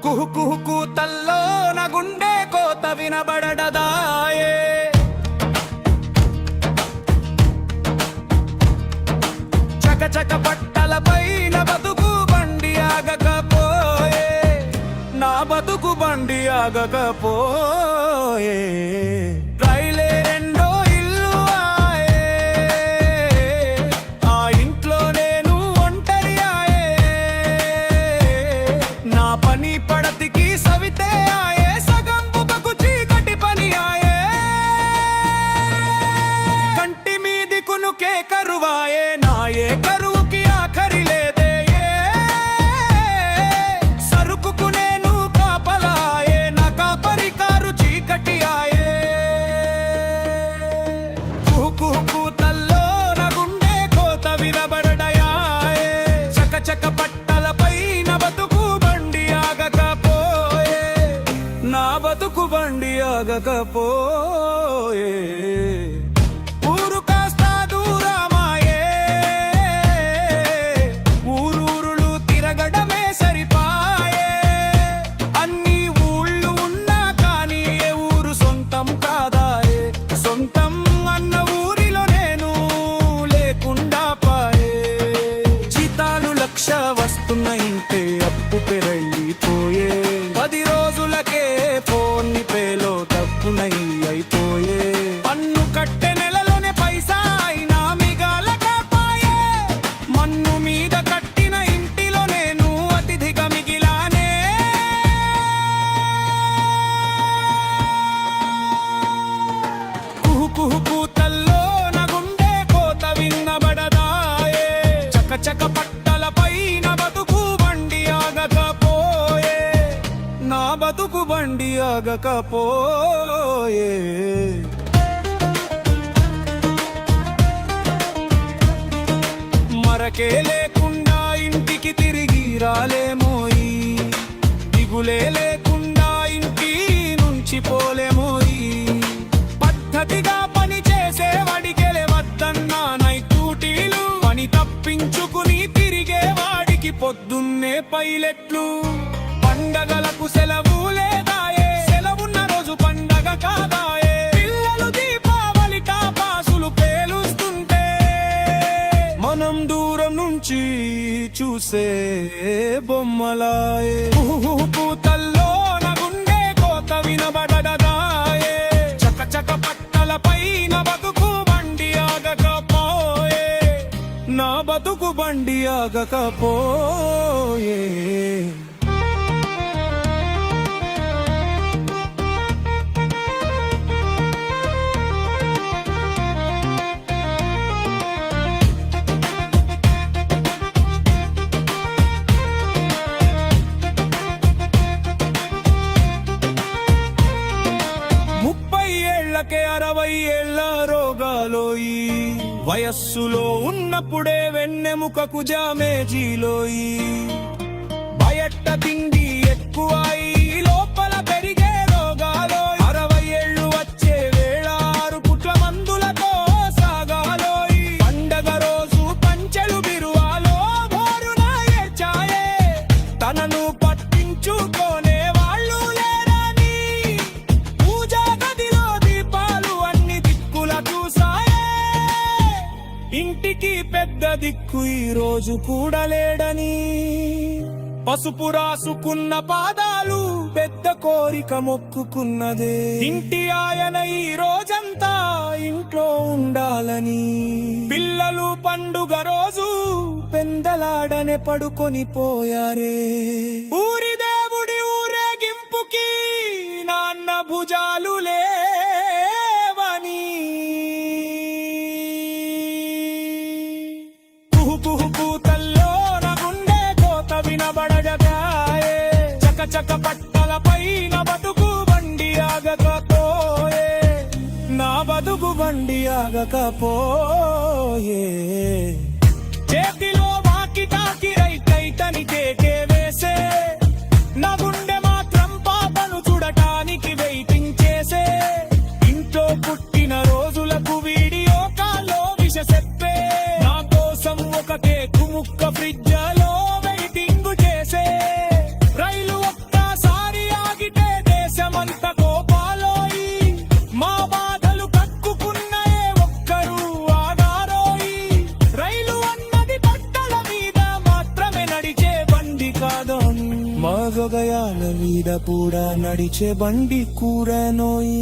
కుహు కుహు కూతల్లో నా గుండె కోత వినబడదాయే. చకచక పట్టలపైన బతుకు బండి ఆగకపోయే, నా బతుకు బండి ఆగకపోయే. రైలే రెండో ఇల్లు ఆయే, ఆ ఇంట్లో నేను ఒంటరి ఆయే. నా పని పడతికి సవితే ఆయే, సగం బుకకు చీకటి పని ఆయే. కంటి మీది కునుకే కరువాయే, నా ఏ కరువుకి ఆఖరి లేదే. సరుకుకు నేను కాపలాయే, నా కాపరి కారు చీకటి ఆయే. కుహు కూతల్లో నా గుండె కోత వినబడయాయే. చకచక పట్టలపైన బతుకు బండి ఆగకపోయే, నా బతుకు బండి ఆగకపోయే. ఊరు కాస్త దూరమాయే, ఊరూరులు తిరగడమే సరిపాయే. అన్ని ఊళ్ళు ఉన్నా కానీ ఏ ఊరు సొంతం కాదాయే. సొంతం అన్న ఊరిలో నేను లేకుండా పాయే. జీతాలు 1,00,000 వస్తున్న ఇంటే అప్పు పెరళ్ళిపోయే. 10 రోజులకే ఫోన్ పేలో డబ్బునై అయిపోయే. పన్ను కట్టె నెలలోనే పైసా అయినా మిగాలకపోయే. మన్ను మీద కట్టిన ఇంటిలో నేను అతిథిగా మిగిలానే. కుహు కుహు కూతల్లో నా గుండె కోత వినబడదాయే. చకచక పట్టలపైన బతుకు బండి ఆగకపోయే, నా బతుకు బండి ఆగకపోయే. మరకే లేకుండా ఇంటికి తిరిగి రాలేమోయి, దిగులే లేకుండా ఇంటి నుంచి పోలేమోయి. పద్ధతిగా పని చేసే వాడికెలే వద్దన్నా నైటూటీలు, పని తప్పించుకుని తిరిగే వాడికి పొద్దున్నే పైలెట్లు. పండగలకు సెలవు లేదాయే, సెలవున్న రోజు పండగ కాదాయే. పిల్లలు దీపావళి టాపాసులు పేలుస్తుంటే మనం దూరం నుంచి చూసే బొమ్మలాయే. కుహు కూతల్లో నా గుండె కోత వినబడదాయే. చకచక పట్టలపైన బతుకు బండి ఆగకపోయే, నా బతుకు బండి ఆగకపోయే. ఏళ్లకే 60 ఏళ్ల రోగాలోయి, వయస్సులో ఉన్నప్పుడే వెన్నెముకకు జామేజీలోయి. బయట తిండి ఎక్కువై లోపల పెరిగే రోగాలో. 60 ఏళ్ళు వచ్చే వేళ 6 పుట్ల మందులతో సాగాలోయి. పండగ రోజు పంచెలు బిరువాలో భోరున ఏడ్చాయే. తనను పట్టించుకోనే వాళ్ళు లేరని పూజా గదిలో దీపాలు అన్ని దిక్కుల చూసాయే. ఇంటికి పెద్ద దిక్కు ఈ రోజు కూడా లేడని పసుపు రాసుకున్న పాదాలు పెద్ద కోరిక మొక్కుకున్నదే. ఇంటి ఆయన ఈ రోజంతా ఇంట్లో ఉండాలని, పిల్లలు పండుగ రోజు పెందలాడనే పడుకొని పోయారే. ఊరి దేవుడి ఊరేగింపుకి నాన్న భుజాలు లేవని కుహు కుహు కూతల్లో నా గుండె కోత వినబడదాయే. చకచక పట్టలపైన బతుకు బండి ఆగకపోయే, నా బతుకు బండి ఆగకపోయే. చేతిలో వాకి తాకి రైతని కేకే వేసే, నా గుండె మాత్రం పాపను చూడటానికి వెయిటింగ్ చేసే. ఇంట్లో పుట్టిన రోజులకు వీడియో కాల్లో విష చెప్పే, నా కోసం ఒక కేకు ముక్క ఫ్రిడ్జ్లో వెయిటింగ్ చేసే. రైలు ఒక్క మీద కూడా నడిచే బండి కూరనోయి